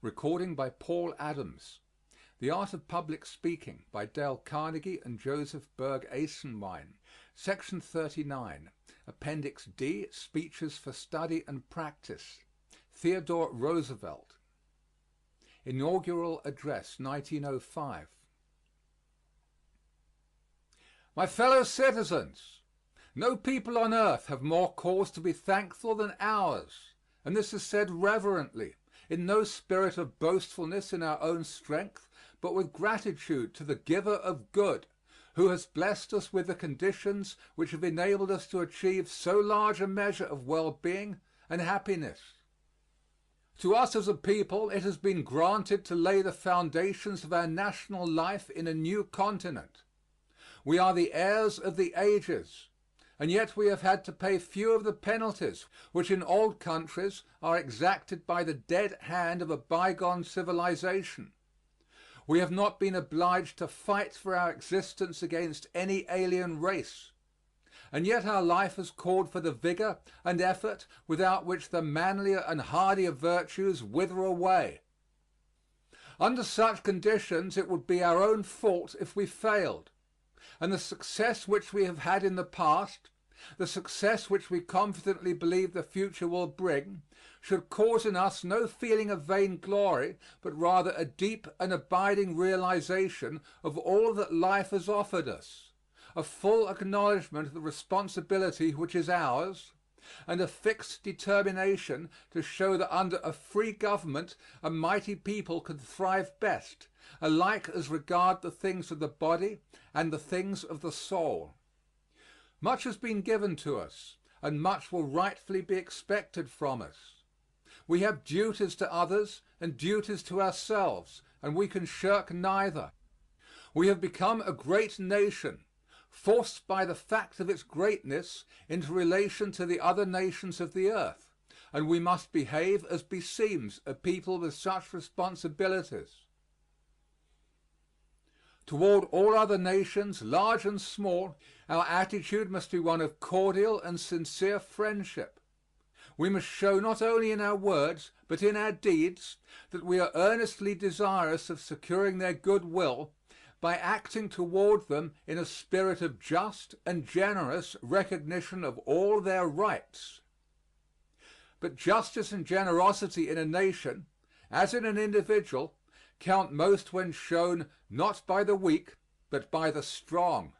Recording by Paul Adams. The Art of Public Speaking by Dale Carnegie and Joseph Berg Eisenwein. Section 39. Appendix D. Speeches for Study and Practice. Theodore Roosevelt. Inaugural Address, 1905. My fellow citizens, no people on earth have more cause to be thankful than ours, and this is said reverently, in no spirit of boastfulness in our own strength, but with gratitude to the Giver of good, who has blessed us with the conditions which have enabled us to achieve so large a measure of well-being and happiness. To us as a people it has been granted to lay the foundations of our national life in a new continent. We are the heirs of the ages, and yet we have had to pay few of the penalties which in old countries are exacted by the dead hand of a bygone civilization. We have not been obliged to fight for our existence against any alien race, and yet our life has called for the vigor and effort without which the manlier and hardier virtues wither away. Under such conditions it would be our own fault if we failed, and the success which we have had in the past, the success which we confidently believe the future will bring, should cause in us no feeling of vainglory, but rather a deep and abiding realization of all that life has offered us, a full acknowledgment of the responsibility which is ours, and a fixed determination to show that under a free government a mighty people can thrive best, alike as regard the things of the body and the things of the soul. Much has been given to us, and much will rightfully be expected from us. We have duties to others and duties to ourselves, and we can shirk neither. We have become a great nation, forced by the fact of its greatness into relation to the other nations of the earth, and we must behave as beseems a people with such responsibilities. Toward all other nations, large and small, our attitude must be one of cordial and sincere friendship. We must show not only in our words, but in our deeds, that we are earnestly desirous of securing their good will by acting toward them in a spirit of just and generous recognition of all their rights. But justice and generosity in a nation, as in an individual, count most when shown not by the weak, but by the strong.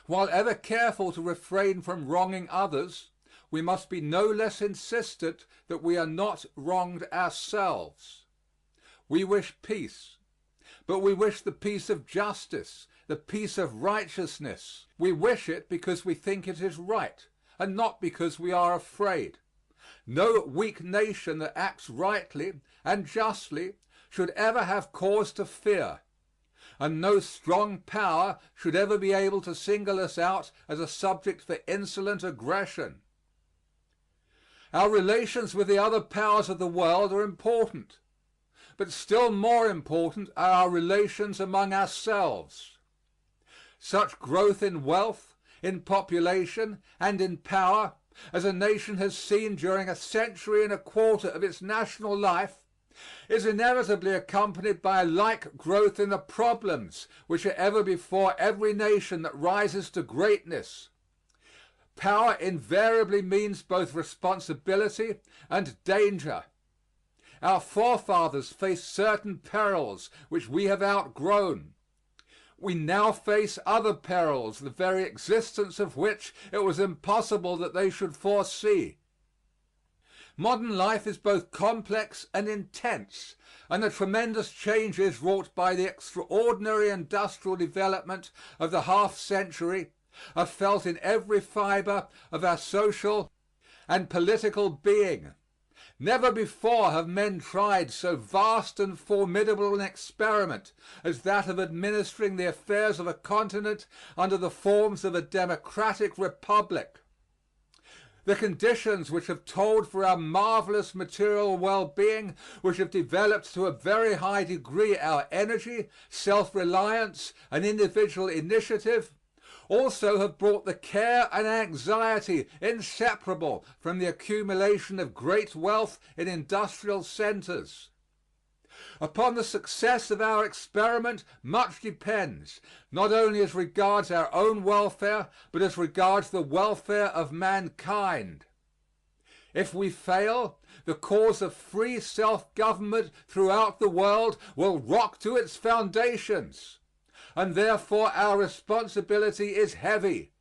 While ever careful to refrain from wronging others, we must be no less insistent that we are not wronged ourselves. We wish peace, but we wish the peace of justice, the peace of righteousness. We wish it because we think it is right, and not because we are afraid. No weak nation that acts rightly and justly should ever have cause to fear, and no strong power should ever be able to single us out as a subject for insolent aggression. Our relations with the other powers of the world are important, but still more important are our relations among ourselves. Such growth in wealth, in population, and in power as a nation has seen during a century and a quarter of its national life is inevitably accompanied by a like growth in the problems which are ever before every nation that rises to greatness. Power invariably means both responsibility and danger. Our forefathers faced certain perils which we have outgrown. We now face other perils, the very existence of which it was impossible that they should foresee. Modern life is both complex and intense, and the tremendous changes wrought by the extraordinary industrial development of the half century are felt in every fiber of our social and political being. Never before have men tried so vast and formidable an experiment as that of administering the affairs of a continent under the forms of a democratic republic. The conditions which have told for our marvelous material well-being, which have developed to a very high degree our energy, self-reliance, and individual initiative, also have brought the care and anxiety inseparable from the accumulation of great wealth in industrial centers. Upon the success of our experiment much depends, not only as regards our own welfare, but as regards the welfare of mankind. If we fail, the cause of free self-government throughout the world will rock to its foundations, and therefore our responsibility is heavy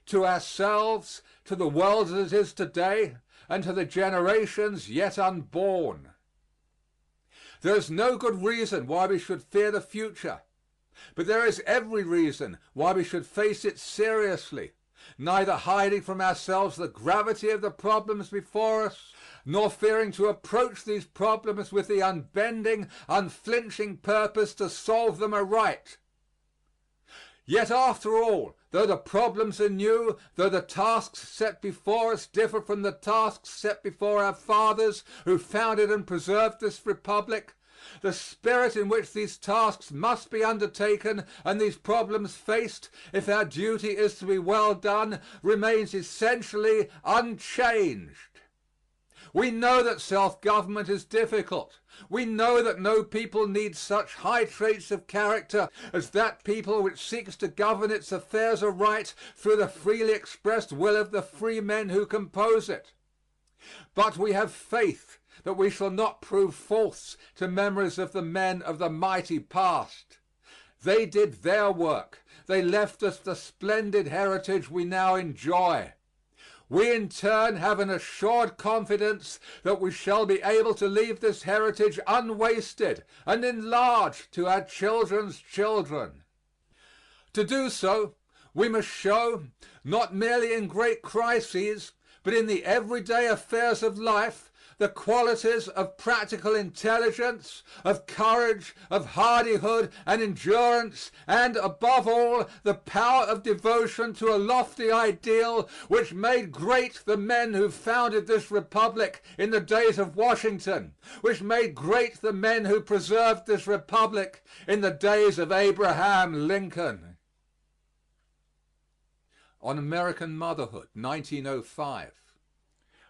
to ourselves, to the world as it is today, and to the generations yet unborn. There is no good reason why we should fear the future, but there is every reason why we should face it seriously, neither hiding from ourselves the gravity of the problems before us, nor fearing to approach these problems with the unbending, unflinching purpose to solve them aright. Yet after all, though the problems are new, though the tasks set before us differ from the tasks set before our fathers who founded and preserved this republic, the spirit in which these tasks must be undertaken and these problems faced, if our duty is to be well done, remains essentially unchanged. We know that self-government is difficult. We know that no people needs such high traits of character as that people which seeks to govern its affairs aright through the freely expressed will of the free men who compose it. But we have faith that we shall not prove false to memories of the men of the mighty past. They did their work. They left us the splendid heritage we now enjoy. We in turn have an assured confidence that we shall be able to leave this heritage unwasted and enlarged to our children's children. To do so, we must show, not merely in great crises, but in the everyday affairs of life, the qualities of practical intelligence, of courage, of hardihood and endurance, and, above all, the power of devotion to a lofty ideal which made great the men who founded this republic in the days of Washington, which made great the men who preserved this republic in the days of Abraham Lincoln. On American Motherhood, 1905.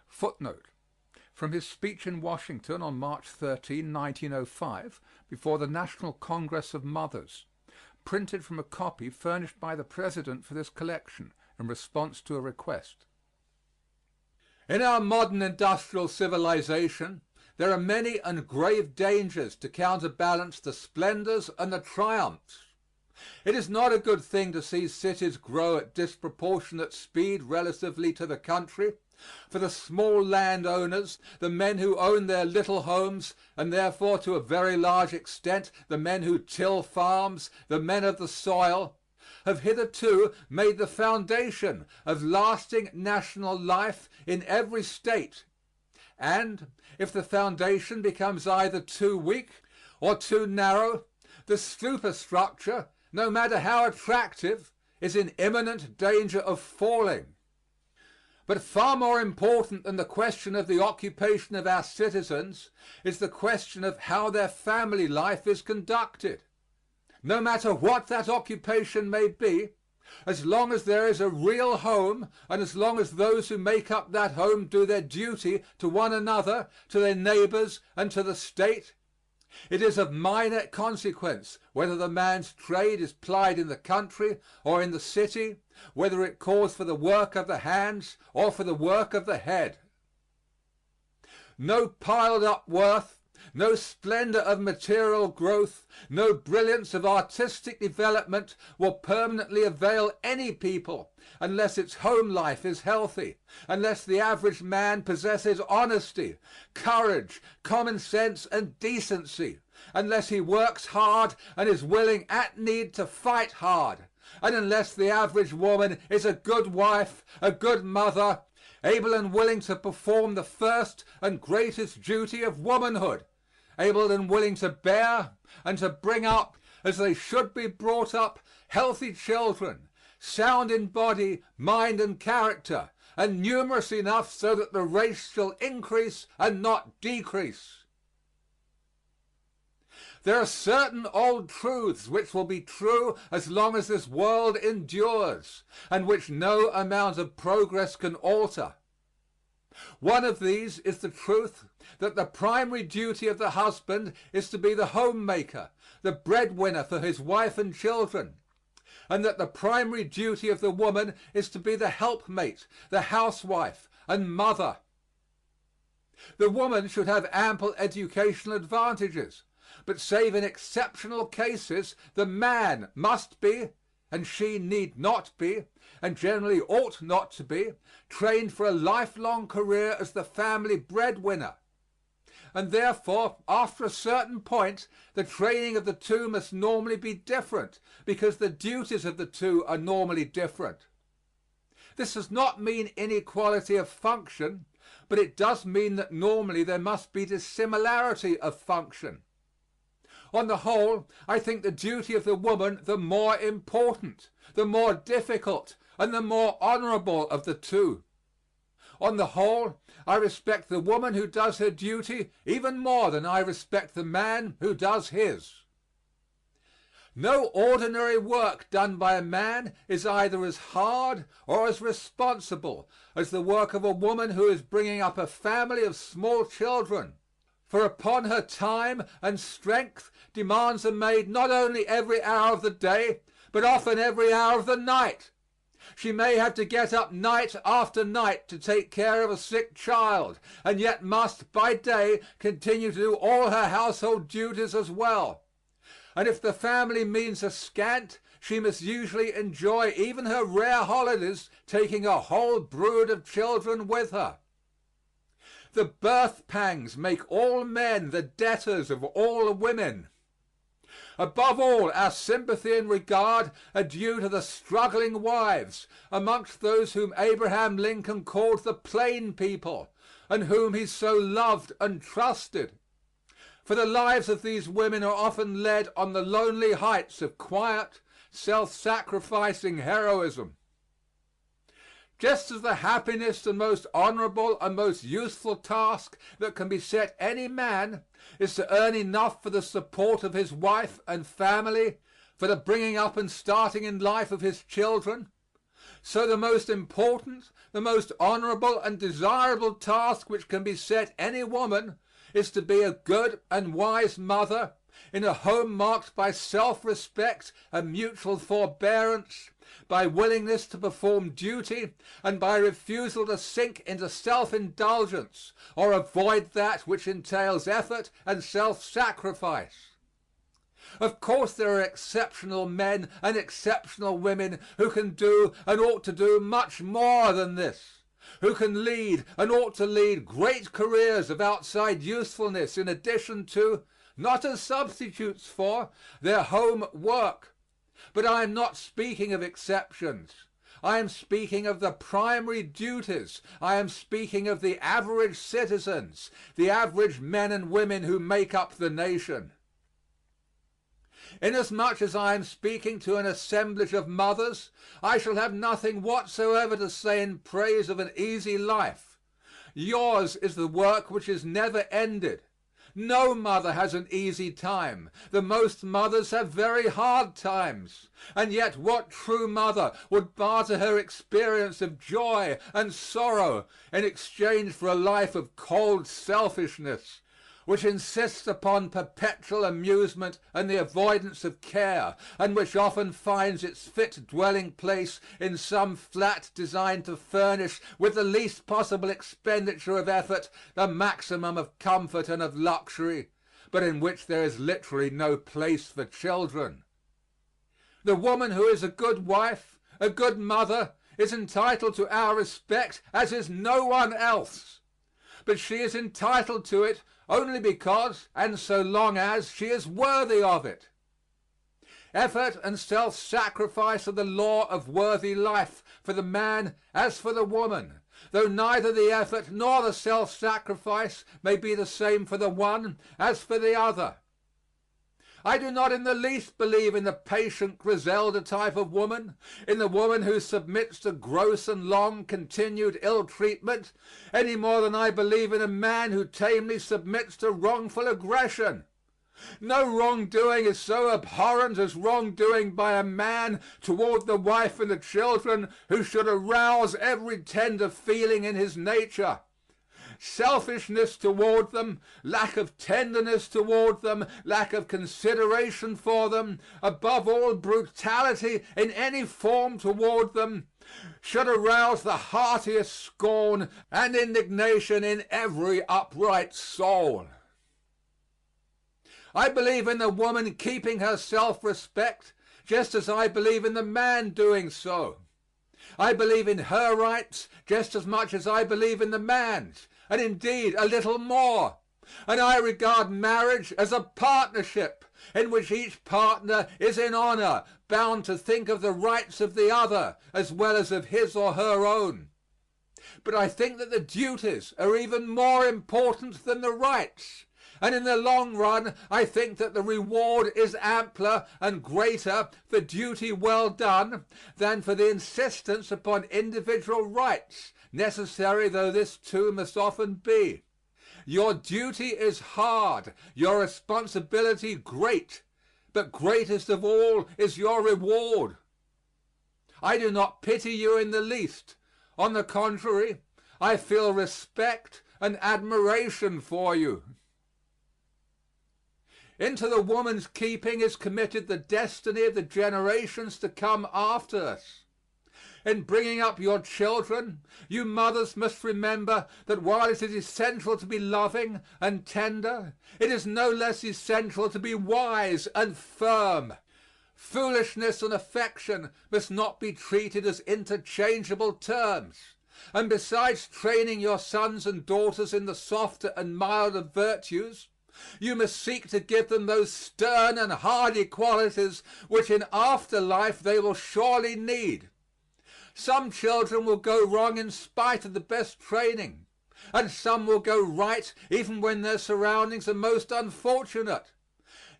Footnote. From his speech in Washington on March 13, 1905, before the National Congress of Mothers, printed from a copy furnished by the President for this collection in response to a request. In our modern industrial civilization, there are many and grave dangers to counterbalance the splendors and the triumphs. It is not a good thing to see cities grow at disproportionate speed relatively to the country. For the small landowners, the men who own their little homes, and therefore to a very large extent the men who till farms, the men of the soil, have hitherto made the foundation of lasting national life in every state. And if the foundation becomes either too weak or too narrow, the superstructure, no matter how attractive, is in imminent danger of falling. But far more important than the question of the occupation of our citizens is the question of how their family life is conducted. No matter what that occupation may be, as long as there is a real home and as long as those who make up that home do their duty to one another, to their neighbors, and to the state, it is of minor consequence whether the man's trade is plied in the country or in the city, whether it calls for the work of the hands or for the work of the head. No piled up worth, no splendor of material growth, no brilliance of artistic development will permanently avail any people unless its home life is healthy, unless the average man possesses honesty, courage, common sense and decency, unless he works hard and is willing at need to fight hard, and unless the average woman is a good wife, a good mother, able and willing to perform the first and greatest duty of womanhood, able and willing to bear and to bring up, as they should be brought up, healthy children, sound in body, mind, and character, and numerous enough so that the race shall increase and not decrease. There are certain old truths which will be true as long as this world endures, and which no amount of progress can alter. One of these is the truth that the primary duty of the husband is to be the homemaker, the breadwinner for his wife and children, and that the primary duty of the woman is to be the helpmate, the housewife and mother. The woman should have ample educational advantages, but save in exceptional cases, the man must be, and she need not be, and generally ought not to be, trained for a lifelong career as the family breadwinner. And therefore, after a certain point, the training of the two must normally be different, because the duties of the two are normally different. This does not mean inequality of function, but it does mean that normally there must be dissimilarity of function. On the whole, I think the duty of the woman the more important, the more difficult, and the more honorable of the two. On the whole, I respect the woman who does her duty even more than I respect the man who does his. No ordinary work done by a man is either as hard or as responsible as the work of a woman who is bringing up a family of small children. For upon her time and strength demands are made not only every hour of the day, but often every hour of the night. She may have to get up night after night to take care of a sick child, and yet must by day continue to do all her household duties as well. And if the family means a scant, she must usually enjoy even her rare holidays taking a whole brood of children with her. The birth pangs make all men the debtors of all women. Above all, our sympathy and regard are due to the struggling wives amongst those whom Abraham Lincoln called the plain people, and whom he so loved and trusted. For the lives of these women are often led on the lonely heights of quiet, self-sacrificing heroism. Just as the happiest and most honorable and most useful task that can be set any man is to earn enough for the support of his wife and family, for the bringing up and starting in life of his children, so the most important, the most honorable and desirable task which can be set any woman is to be a good and wise mother in a home marked by self-respect and mutual forbearance, by willingness to perform duty, and by refusal to sink into self-indulgence or avoid that which entails effort and self-sacrifice. Of course there are exceptional men and exceptional women who can do and ought to do much more than this, who can lead and ought to lead great careers of outside usefulness in addition to, not as substitutes for, their home work. But I am not speaking of exceptions. I am speaking of the primary duties. I am speaking of the average citizens, the average men and women who make up the nation. Inasmuch as I am speaking to an assemblage of mothers, I shall have nothing whatsoever to say in praise of an easy life. Yours is the work which is never ended. No mother has an easy time. The most mothers have very hard times. And yet what true mother would barter her experience of joy and sorrow in exchange for a life of cold selfishness, which insists upon perpetual amusement and the avoidance of care, and which often finds its fit dwelling place in some flat designed to furnish with the least possible expenditure of effort the maximum of comfort and of luxury, but in which there is literally no place for children? The woman who is a good wife, a good mother, is entitled to our respect as is no one else, but she is entitled to it only because and so long as she is worthy of it. Effort and self-sacrifice are the law of worthy life for the man as for the woman, though neither the effort nor the self-sacrifice may be the same for the one as for the other. I do not in the least believe in the patient Griselda type of woman, in the woman who submits to gross and long continued ill treatment, any more than I believe in a man who tamely submits to wrongful aggression. No wrongdoing is so abhorrent as wrongdoing by a man toward the wife and the children who should arouse every tender feeling in his nature, selfishness toward them, lack of tenderness toward them, lack of consideration for them, above all, brutality in any form toward them, should arouse the heartiest scorn and indignation in every upright soul. I believe in the woman keeping her self-respect just as I believe in the man doing so. I believe in her rights just as much as I believe in the man's, and indeed a little more. And I regard marriage as a partnership in which each partner is in honor bound to think of the rights of the other as well as of his or her own. But I think that the duties are even more important than the rights. And in the long run, I think that the reward is ampler and greater for duty well done than for the insistence upon individual rights, necessary though this too must often be. Your duty is hard, your responsibility great, but greatest of all is your reward. I do not pity you in the least. On the contrary, I feel respect and admiration for you. Into the woman's keeping is committed the destiny of the generations to come after us. In bringing up your children, you mothers must remember that while it is essential to be loving and tender, it is no less essential to be wise and firm. Foolishness and affection must not be treated as interchangeable terms. And besides training your sons and daughters in the softer and milder virtues, you must seek to give them those stern and hardy qualities which in after life they will surely need. Some children will go wrong in spite of the best training, and some will go right even when their surroundings are most unfortunate.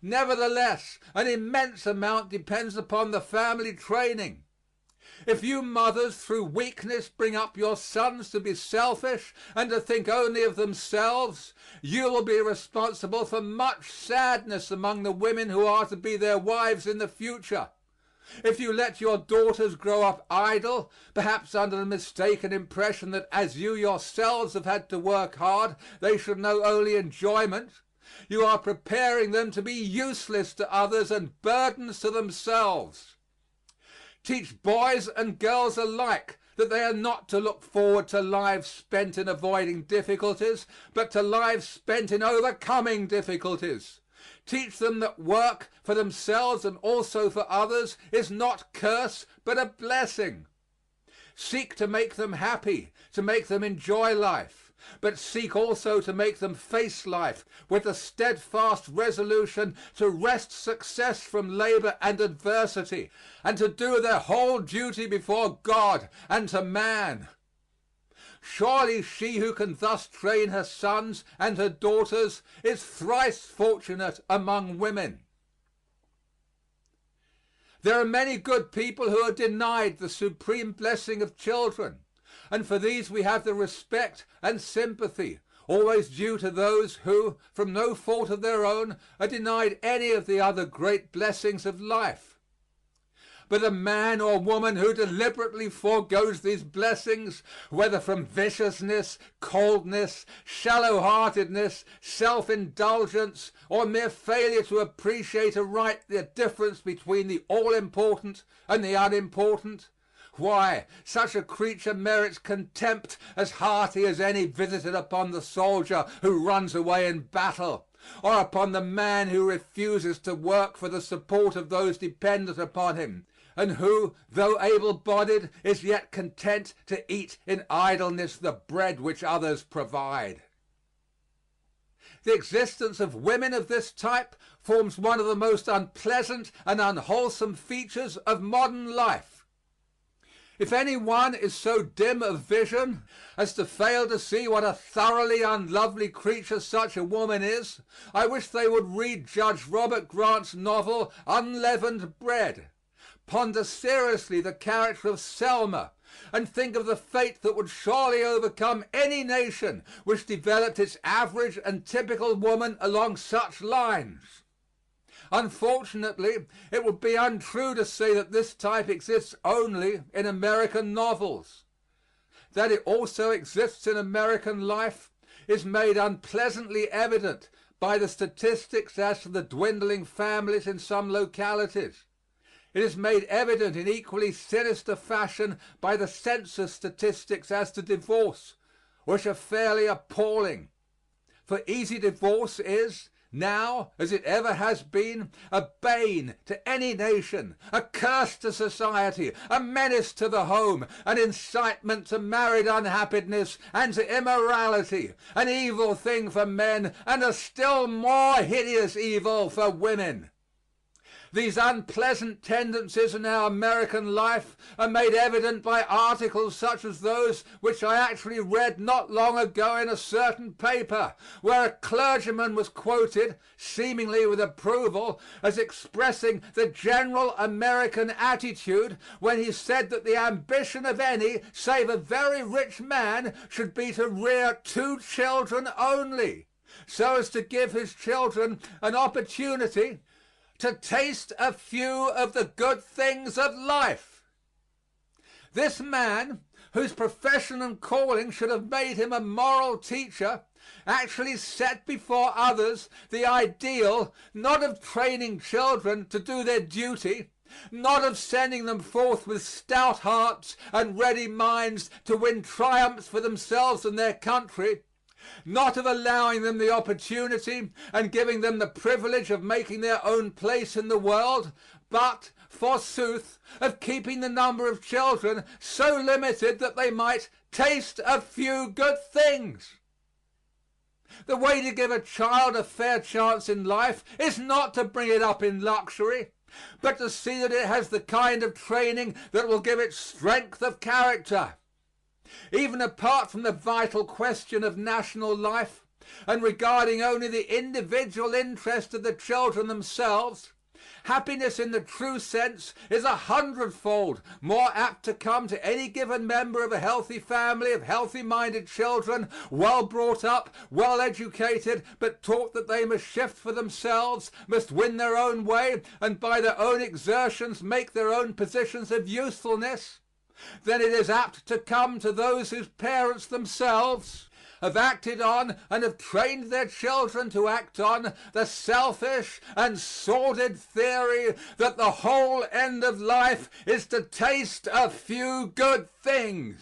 Nevertheless, an immense amount depends upon the family training. If you mothers through weakness bring up your sons to be selfish and to think only of themselves, you will be responsible for much sadness among the women who are to be their wives in the future. If you let your daughters grow up idle, perhaps under the mistaken impression that as you yourselves have had to work hard, they should know only enjoyment, you are preparing them to be useless to others and burdens to themselves. Teach boys and girls alike that they are not to look forward to lives spent in avoiding difficulties, but to lives spent in overcoming difficulties. Teach them that work for themselves and also for others is not curse but a blessing. Seek to make them happy, to make them enjoy life, but seek also to make them face life with the steadfast resolution to wrest success from labor and adversity, and to do their whole duty before God and to man. Surely she who can thus train her sons and her daughters is thrice fortunate among women. There are many good people who are denied the supreme blessing of children, and for these we have the respect and sympathy always due to those who, from no fault of their own, are denied any of the other great blessings of life. But a man or woman who deliberately foregoes these blessings, whether from viciousness, coldness, shallow-heartedness, self-indulgence, or mere failure to appreciate aright the difference between the all-important and the unimportant, why, such a creature merits contempt as hearty as any visited upon the soldier who runs away in battle, or upon the man who refuses to work for the support of those dependent upon him, and who, though able-bodied, is yet content to eat in idleness the bread which others provide. The existence of women of this type forms one of the most unpleasant and unwholesome features of modern life. If any one is so dim of vision as to fail to see what a thoroughly unlovely creature such a woman is, I wish they would read Judge Robert Grant's novel Unleavened Bread, ponder seriously the character of Selma, and think of the fate that would surely overcome any nation which developed its average and typical woman along such lines. Unfortunately, it would be untrue to say that this type exists only in American novels. That it also exists in American life is made unpleasantly evident by the statistics as to the dwindling families in some localities. It is made evident in equally sinister fashion by the census statistics as to divorce, which are fairly appalling. For easy divorce is, now as it ever has been, a bane to any nation, a curse to society, a menace to the home, an incitement to married unhappiness and to immorality, an evil thing for men and a still more hideous evil for women. These unpleasant tendencies in our American life are made evident by articles such as those which I actually read not long ago in a certain paper, where a clergyman was quoted, seemingly with approval, as expressing the general American attitude when he said that the ambition of any, save a very rich man, should be to rear 2 children only, so as to give his children an opportunity to taste a few of the good things of life. This man, whose profession and calling should have made him a moral teacher, actually set before others the ideal, not of training children to do their duty, not of sending them forth with stout hearts and ready minds to win triumphs for themselves and their country, not of allowing them the opportunity and giving them the privilege of making their own place in the world, but, forsooth, of keeping the number of children so limited that they might taste a few good things. The way to give a child a fair chance in life is not to bring it up in luxury, but to see that it has the kind of training that will give it strength of character. Even apart from the vital question of national life, and regarding only the individual interest of the children themselves, happiness in the true sense is 100-fold more apt to come to any given member of a healthy family of healthy-minded children, well brought up, well educated, but taught that they must shift for themselves, must win their own way, and by their own exertions make their own positions of usefulness, then it is apt to come to those whose parents themselves have acted on and have trained their children to act on the selfish and sordid theory that the whole end of life is to taste a few good things.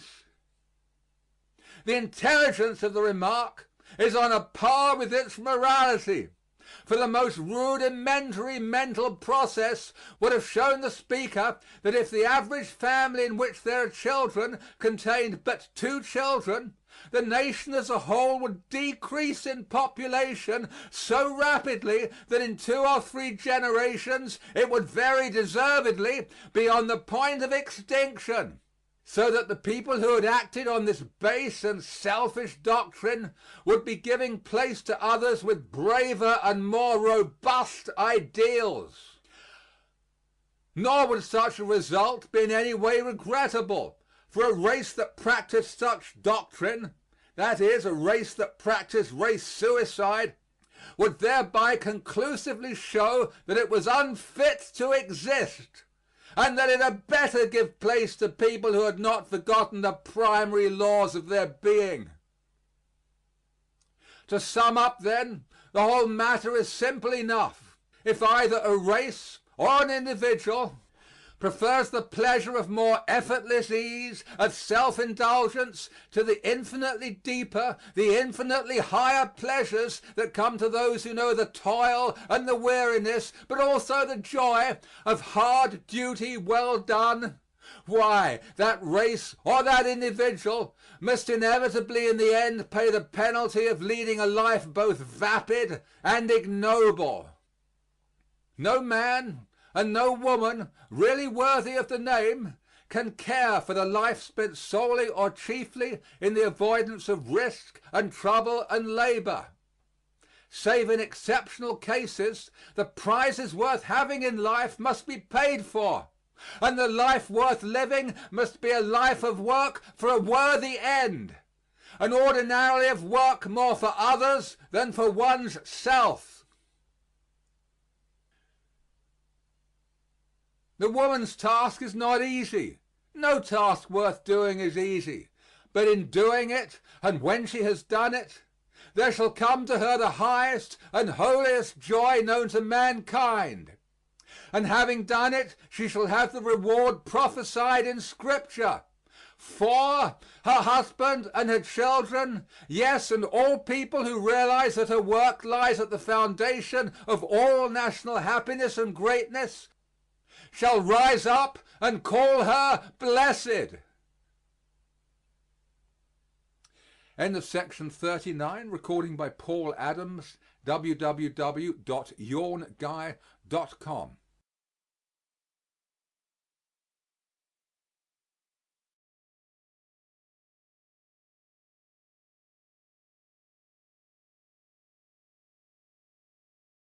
The intelligence of the remark is on a par with its morality. For the most rudimentary mental process would have shown the speaker that if the average family in which there are children contained but 2 children, the nation as a whole would decrease in population so rapidly that in 2 or 3 generations it would very deservedly be on the point of extinction. So that the people who had acted on this base and selfish doctrine would be giving place to others with braver and more robust ideals. Nor would such a result be in any way regrettable, for a race that practiced such doctrine, that is, a race that practiced race suicide, would thereby conclusively show that it was unfit to exist, and that it had better give place to people who had not forgotten the primary laws of their being. To sum up, then, the whole matter is simple enough. If either a race or an individual prefers the pleasure of more effortless ease, of self-indulgence, to the infinitely deeper, the infinitely higher pleasures that come to those who know the toil and the weariness, but also the joy of hard duty well done, why, that race or that individual must inevitably in the end pay the penalty of leading a life both vapid and ignoble. No man and no woman really worthy of the name can care for the life spent solely or chiefly in the avoidance of risk and trouble and labor. Save in exceptional cases, the prizes worth having in life must be paid for, and the life worth living must be a life of work for a worthy end, and ordinarily of work more for others than for one's self. The woman's task is not easy. No task worth doing is easy. But in doing it, and when she has done it, there shall come to her the highest and holiest joy known to mankind. And having done it, she shall have the reward prophesied in Scripture. For her husband and her children, yes, and all people who realize that her work lies at the foundation of all national happiness and greatness, shall rise up and call her blessed. End of section 39. Recording by Paul Adams, www.yawnguy.com.